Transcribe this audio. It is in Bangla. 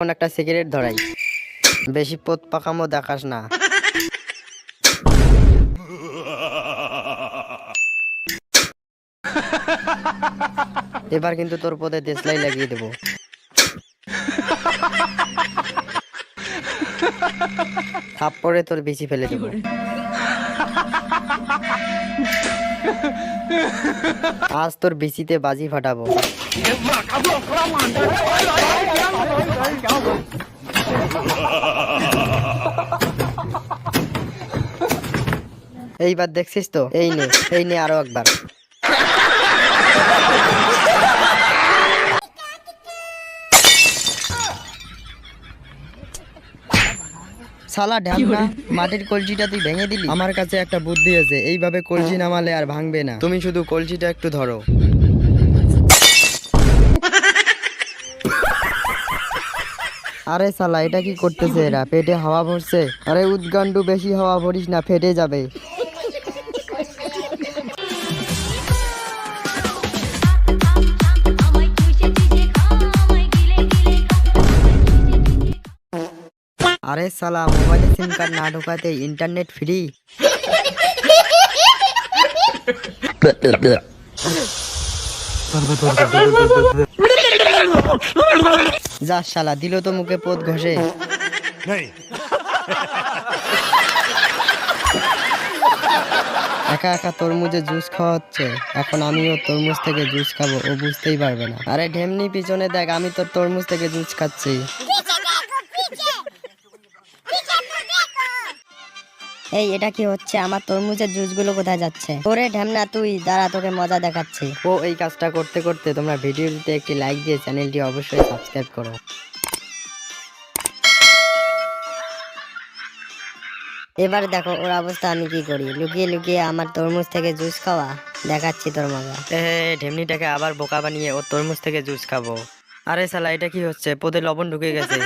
কোন একটা সিগারেট ধরাই, বেশি পোত পাকামো দেখাস না। এবার কিন্তু তোর পদে দেশলাই লাগিয়ে দেবো। থাপ্পড়ে তোর বিচি ফেলে দেবো। আজ তোর বিচিতে বাজি ফাটাবো। এইবার দেখছিস তো, এই নে আরো একবার। শালা ঢ্যামনা, মাটির কলসিটা তুই ভেঙে দিলি। আমার কাছে একটা বুদ্ধি আছে, এইভাবে কলসি নামালে আর ভাঙবে না। তুমি শুধু কলসিটা একটু ধরো। আরে শালা, এটা কি করতেছে এরা? পেটে হাওয়া ভরছে? আরে উদ্গান্ডু, বেশি হাওয়া ভরিস না, ফেটে যাবে। আরে শালা, মোবাইলে সিম কার্ড না ঢোকাতে ইন্টারনেট ফ্রি? যা শালা, দিল তো মুখে পোত ঘষে। একা একা তরমুজে জুস খাওয়া হচ্ছে, এখন আমিও তরমুজ থেকে জুস খাবো, ও বুঝতেই পারবে না। আরে ঢেমনি, পিছনে দেখ, আমি তোর তরমুজ থেকে জুস খাচ্ছি। এই এটা কি হচ্ছে? আমার তরমুজের জুসগুলো কোথায় যাচ্ছে? ওরে ঢ্যামনা, তুই দাঁড়া, তোকে মজা দেখাচ্ছি। ও এই কাজটা করতে করতে তোমরা ভিডিওটিতে একটি লাইক দিয়ে চ্যানেলটি অবশ্যই সাবস্ক্রাইব করো। এবার দেখো ওর অবস্থা আমি কি করি। লুকিয়ে লুকিয়ে আমার তরমুজ থেকে জুস খাওয়া, দেখাচ্ছি তোর মজা। ঢেমনিটাকে আবার বোকা বানিয়ে ওর তরমুজ থেকে জুস খাবো। আরে শালা, এটা কি হচ্ছে? পদে লবণ ঢুকে গেছে।